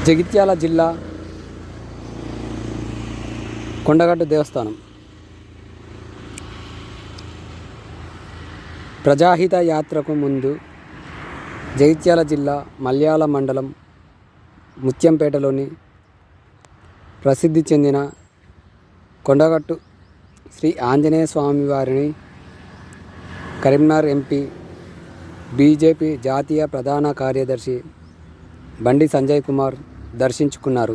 జగిత్యాల జిల్లా కొండగట్టు దేవస్థానం ప్రజాహిత యాత్రకు ముందు జగిత్యాల జిల్లా మల్యాల మండలం ముత్యంపేటలోని ప్రసిద్ధి చెందిన కొండగట్టు శ్రీ ఆంజనేయ స్వామి వారిని కరీంనగర్ ఎంపీ బీజేపీ జాతీయ ప్రధాన కార్యదర్శి బండి సంజయ్ కుమార్ దర్శించుకున్నారు.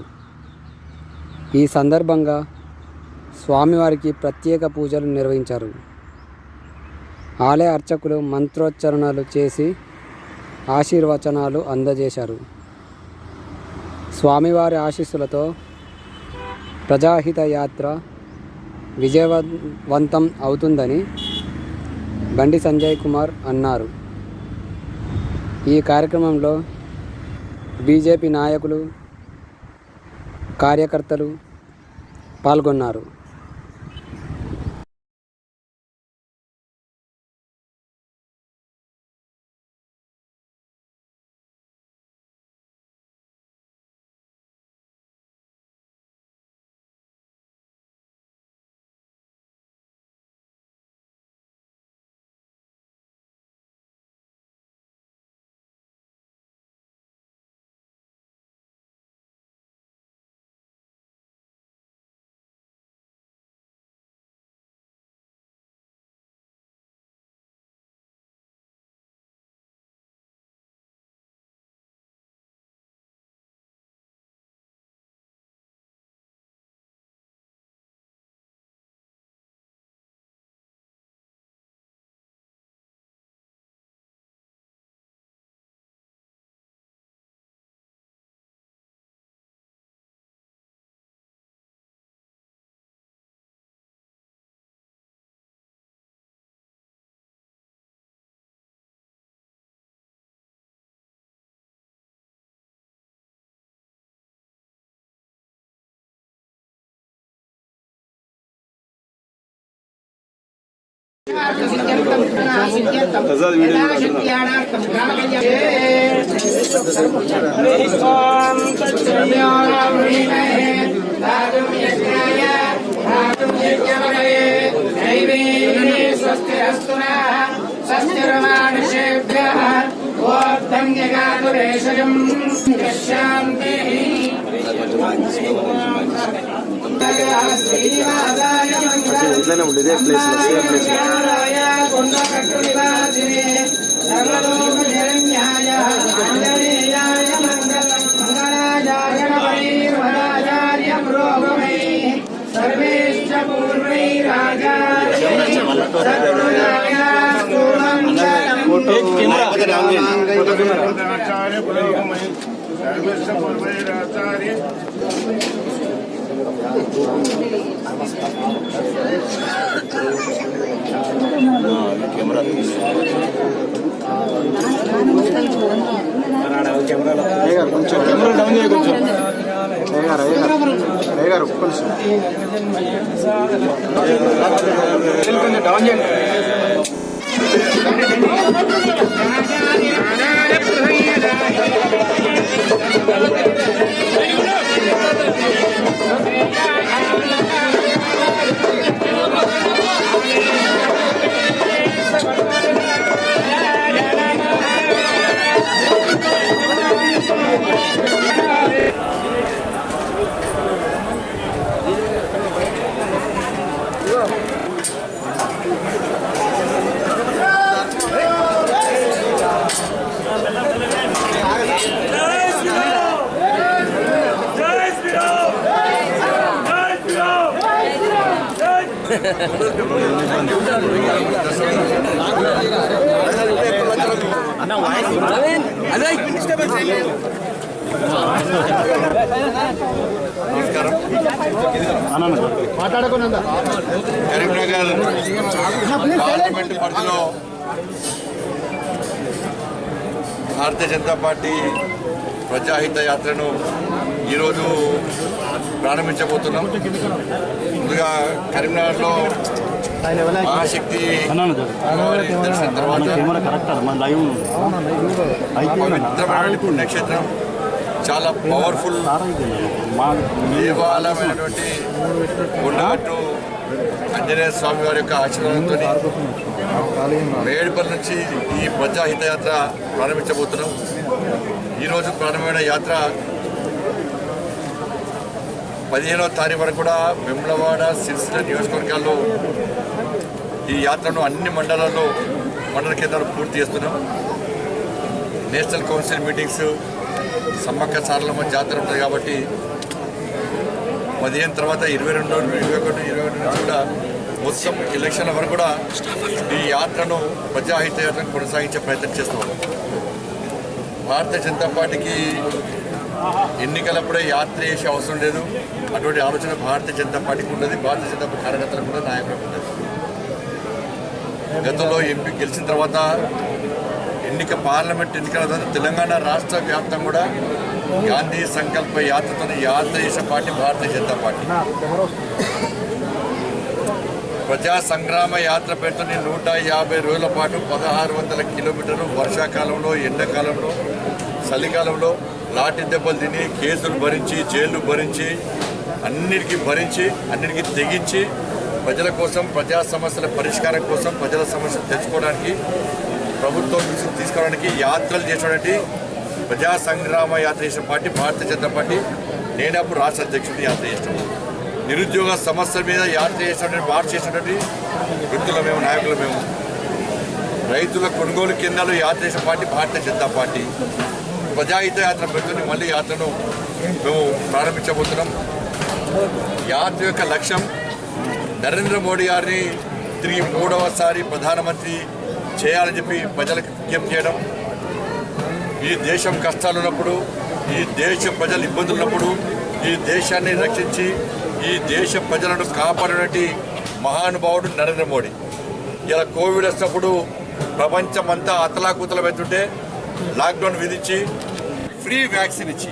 ఈ సందర్భంగా స్వామివారికి ప్రత్యేక పూజలు నిర్వహించారు. ఆలయ అర్చకులు మంత్రోచ్చరణలు చేసి ఆశీర్వచనాలు అందజేశారు. స్వామివారి ఆశీస్సులతో ప్రజాహిత యాత్ర విజయవంతం అవుతుందని బండి సంజయ్ కుమార్ అన్నారు. ఈ కార్యక్రమంలో బీజేపీ నాయకులు, కార్యకర్తలు పాల్గొన్నారు. ఇట్లానే ఉండేది ప్లేస్ కొంచెం కెమెరా డౌన్ చేయ కొంచెం గారు కొంచెం డౌన్ చేయండి. కరీంనగర్ పార్లమెంట్ పరిధిలో భారతీయ జనతా పార్టీ ప్రజాహిత యాత్రను ఈరోజు ప్రారంభించబోతున్నాం. ముందుగా కరీంనగర్లో మహాశక్తి దర్శనం తర్వాత పవిత్రమైన పుణ్యక్షేత్రం చాలా పవర్ఫుల్ దేవాలయమైనటువంటి కొండగట్టు ఆంజనేయ స్వామి వారి యొక్క ఆశీర్వాదంతో మేడిపల్లి నుంచి ఈ ప్రజాహిత యాత్ర ప్రారంభించబోతున్నాం. ఈరోజు ప్రారంభమైన యాత్ర 15వ తారీఖు వరకు కూడా వేములవాడ సిరిసిల్ల నియోజకవర్గాల్లో ఈ యాత్రను అన్ని మండలాల్లో మండల కేంద్రాలు పూర్తి చేస్తున్నాం. National council meetings Sammakka Saralamma జాతర ఉంటుంది కాబట్టి 15 తర్వాత 22, 21, 22 నుంచి కూడా మొత్తం ఎలక్షన్ల వరకు కూడా ఈ యాత్రను ప్రజాహిత యాత్రను కొనసాగించే ప్రయత్నం చేస్తున్నాం. భారతీయ జనతా పార్టీకి ఎన్నికలప్పుడే యాత్ర చేసే అవసరం లేదు. అటువంటి ఆలోచన భారతీయ జనతా పార్టీకి ఉన్నది, భారతీయ జనతా పార్టీ కార్యకర్తలకు కూడా, నాయకులకు ఉన్నది. గతంలో ఎంపీ గెలిచిన తర్వాత పార్లమెంట్ ఎన్నికల తర్వాత తెలంగాణ రాష్ట్ర వ్యాప్తంగా కూడా గాంధీ సంకల్ప యాత్రతో యాత్ర చేసే పార్టీ భారతీయ జనతా పార్టీ. ప్రజా సంగ్రామ యాత్ర పేరుతో 150 రోజుల పాటు 1600 కిలోమీటర్లు వర్షాకాలంలో, ఎండాకాలంలో, చలికాలంలో లాఠీ దెబ్బలు తిని, కేసులు భరించి, జైళ్లు భరించి, అన్నిటికీ తెగించి ప్రజల కోసం, ప్రజా సమస్యల పరిష్కారం కోసం, ప్రజల సమస్యలు తెలుసుకోవడానికి, ప్రభుత్వం తీసుకోవడానికి యాత్రలు చేసినటువంటి ప్రజా సంగ్రామ యాత్ర చేసిన పార్టీ భారతీయ జనతా పార్టీ. నేనే అప్పుడు రాష్ట్ర అధ్యక్షుడిని యాత్ర చేస్తాను. నిరుద్యోగ సమస్యల మీద యాత్ర చేసినటువంటి, మార్చి చేసినటువంటి వ్యక్తుల మేము, నాయకులు మేము. రైతుల కొనుగోలు కేంద్రాలు యాత్ర చేసిన పార్టీ భారతీయ జనతా పార్టీ. ప్రజాహిత యాత్ర పెడుతుంది. మళ్ళీ యాత్రను మేము ప్రారంభించబోతున్నాం. యాత్ర యొక్క లక్ష్యం నరేంద్ర మోడీ గారిని తిరిగి 3వసారి ప్రధానమంత్రి చేయాలని చెప్పి ప్రజలకు విజ్ఞప్తి చేయడం. ఈ దేశం కష్టాలు ఉన్నప్పుడు, ఈ దేశ ప్రజలు ఇబ్బందులు ఉన్నప్పుడు, ఈ దేశాన్ని రక్షించి ఈ దేశ ప్రజలను కాపాడినటువంటి మహానుభావుడు నరేంద్ర మోడీ. ఇలా కోవిడ్ వచ్చినప్పుడు ప్రపంచమంతా అతలాకుతలం పెడుతుంటే లాక్డౌన్ విధించి ఫ్రీ వ్యాక్సిన్ ఇచ్చి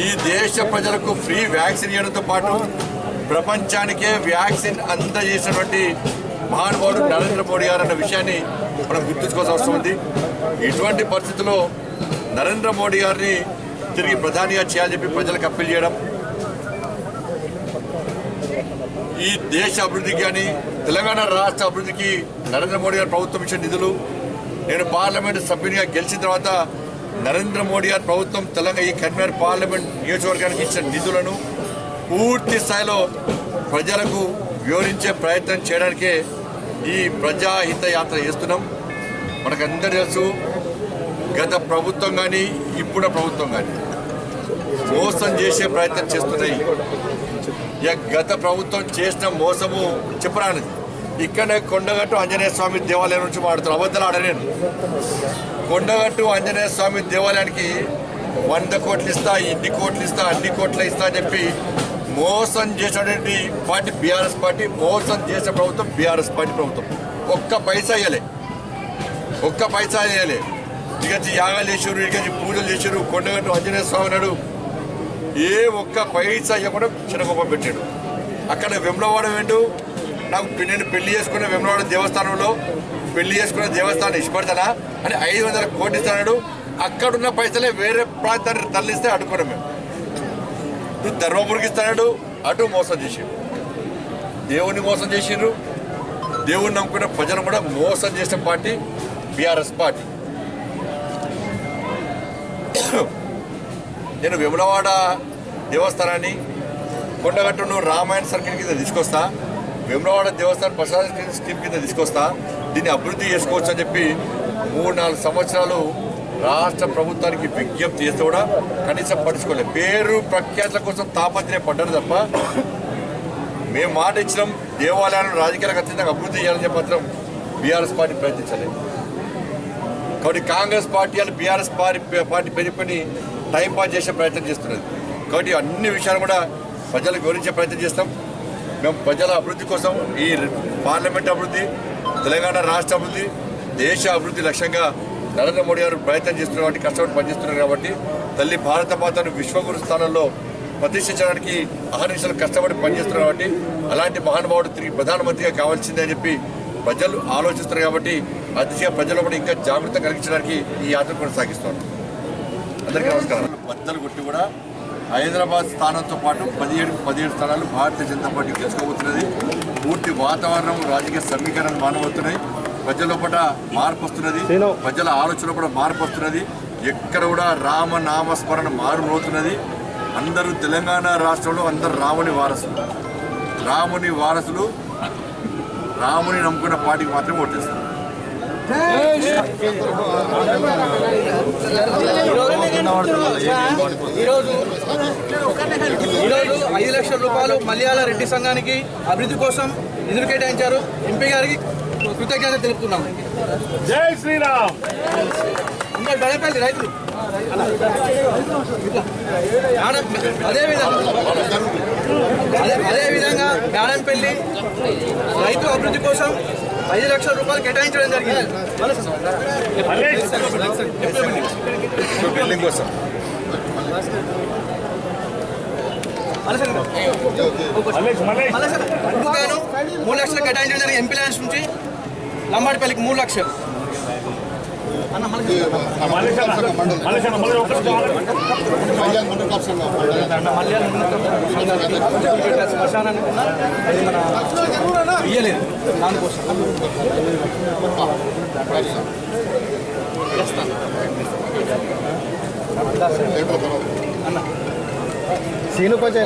ఈ దేశ ప్రజలకు ఫ్రీ వ్యాక్సిన్ ఇవ్వడంతో పాటు ప్రపంచానికే వ్యాక్సిన్ అందజేసినటువంటి మహానుభావుడు నరేంద్ర మోడీ గారు అన్న విషయాన్ని మనం గుర్తుంచుకోవాల్సిన అవసరం ఉంది. ఇటువంటి పరిస్థితుల్లో నరేంద్ర మోడీ గారిని తిరిగి ప్రధానిగా చేయాలని చెప్పి ప్రజలకు అప్పీల్ చేయడం, ఈ దేశ అభివృద్ధికి కానీ తెలంగాణ రాష్ట్ర అభివృద్ధికి నరేంద్ర మోడీ గారి ప్రభుత్వం ఇచ్చిన నిధులు, నేను పార్లమెంటు సభ్యునిగా గెలిచిన తర్వాత నరేంద్ర మోడీ గారి ప్రభుత్వం తెలంగాణ ఈ కరీంనగర్ పార్లమెంట్ నియోజకవర్గానికి ఇచ్చిన నిధులను పూర్తి స్థాయిలో ప్రజలకు వివరించే ప్రయత్నం చేయడానికే ఈ ప్రజాహిత యాత్ర చేస్తున్నాం. మనకందరూ తెలుసు, గత ప్రభుత్వం కానీ ఇప్పుడు ప్రభుత్వం కానీ మోసం చేసే ప్రయత్నం చేస్తున్నాయి. గత ప్రభుత్వం చేసిన మోసము చెప్పరానిది. ఇక్కడనే కొండగట్టు ఆంజనేయ స్వామి దేవాలయం నుంచి మాడుతారు. అబద్ధాలు ఆడలేను. కొండగట్టు ఆంజనేయ స్వామి దేవాలయానికి 100 కోట్లు ఇస్తా, ఇన్ని కోట్లు ఇస్తా, అన్ని కోట్లు ఇస్తా అని చెప్పి మోసం చేసినటువంటి పార్టీ బీఆర్ఎస్ పార్టీ. మోసం చేసే ప్రభుత్వం బీఆర్ఎస్ పార్టీ ప్రభుత్వం. ఒక్క పైసా ఇవ్వలే. ఇక్కడి యాగాలు చేసారు, ఇక్కడి పూజలు చేశారు. కొండగట్టు ఆంజనేయ స్వామి నాడు ఏ ఒక్క పైసా ఇవ్వకుండా చిన్నగొప్ప పెట్టాడు. అక్కడ వేములవాడ వెండు నేను పెళ్లి చేసుకున్న వేములవాడ దేవస్థానంలో పెళ్లి చేసుకున్న దేవస్థానం ఇష్టపడతానా అని 500 కోట్లు ఇస్తాడు. అక్కడున్న పైసలే వేరే ప్రాంతాన్ని తరలిస్తే అడుకున్నాం మేము. ఇటు ధర్మపురికి ఇస్తాడు, అటు మోసం చేసారు. దేవుణ్ణి మోసం చేసిండ్రు. దేవుణ్ణి నమ్ముకున్న ప్రజలు కూడా మోసం చేసిన పార్టీ బీఆర్ఎస్ పార్టీ. నేను వేములవాడ దేవస్థానాన్ని కొండగట్టును రామాయణ సర్కిల్ కింద తీసుకొస్తా, వేములవాడ దేవస్థానం ప్రసాద స్కీమ్ కింద తీసుకొస్తా, దీన్ని అభివృద్ధి చేసుకోవచ్చు అని చెప్పి 3-4 సంవత్సరాలు రాష్ట్ర ప్రభుత్వానికి విజ్ఞప్తి చేస్తే కూడా కనీసం పట్టించుకోలేదు. పేరు ప్రఖ్యాతుల కోసం తాపత్రయపడ్డారు తప్ప మేము మాట ఇచ్చినాం దేవాలయాలను రాజకీయాలకు అత్యంతంగా అభివృద్ధి చేయాలని చెప్పి మాత్రం బీఆర్ఎస్ పార్టీ ప్రయత్నించలేదు. కాబట్టి కాంగ్రెస్ పార్టీ వాళ్ళు బీఆర్ఎస్ పార్టీ పెరిగిపోయి టైంపాస్ చేసే ప్రయత్నం చేస్తున్నది. కాబట్టి అన్ని విషయాలు కూడా ప్రజలకు వివరించే ప్రయత్నం చేస్తాం. మేము ప్రజల అభివృద్ధి కోసం ఈ పార్లమెంట్ అభివృద్ధి, తెలంగాణ రాష్ట్ర అభివృద్ధి, దేశ అభివృద్ధి లక్ష్యంగా నరేంద్ర మోడీ గారు ప్రయత్నం చేస్తున్నారు కాబట్టి, కష్టపడి పనిచేస్తున్నారు కాబట్టి తల్లి భారత మాతను విశ్వగురు స్థానంలో ప్రతిష్ఠించడానికి అహర్నిశలు కష్టపడి పనిచేస్తున్నారు కాబట్టి అలాంటి మహానుభావుడు తిరిగి ప్రధానమంత్రిగా కావాల్సిందే అని చెప్పి ప్రజలు ఆలోచిస్తున్నారు కాబట్టి ఆ దిశగా ప్రజలు కూడా ఇంకా జాగ్రత్త కలిగించడానికి ఈ యాత్ర కొనసాగిస్తున్నారు. అందరికీ నమస్కారం. బద్దలు కొట్టి కూడా హైదరాబాద్ స్థానంతో పాటు 17 స్థానాలు భారతీయ జనతా పార్టీ గెలుచుకోబోతున్నది. పూర్తి వాతావరణం రాజకీయ సమీకరణ మానవవుతున్నాయి. ప్రజల లోపల మార్పు వస్తున్నది, ప్రజల ఆలోచన కూడా మార్పు వస్తున్నది. ఎక్కడ కూడా రామనామస్మరణ మారుమోతున్నది. అందరూ తెలంగాణ రాష్ట్రంలో అందరూ రాముని వారసులు రాముని నమ్ముకున్న పార్టీకి మాత్రమే ఓటేస్తారు. ఈరోజు 5 లక్షల రూపాయలు మలయాళ రెడ్డి సంఘానికి అభివృద్ధి కోసం నిధులు కేటాయించారు. ఎంపీ గారికి కృతజ్ఞత తెలుపుతున్నాం. జై శ్రీరామ్. ఇంకా గడపల్లి రైతులు అదేవిధంగా గాడంపల్లి రైతు అభివృద్ధి కోసం 5 లక్షల రూపాయలు కేటాయించడం జరిగింది. బిల్డింగ్ కోసం గాను 3 లక్షలు కేటాయించడం జరిగింది. ఎంపీ ల్యాండ్స్ నుంచి లంబాడిపల్లికి 3 లక్షలు. ఇయ్యలేదు దానికోసం సీను కొంచెం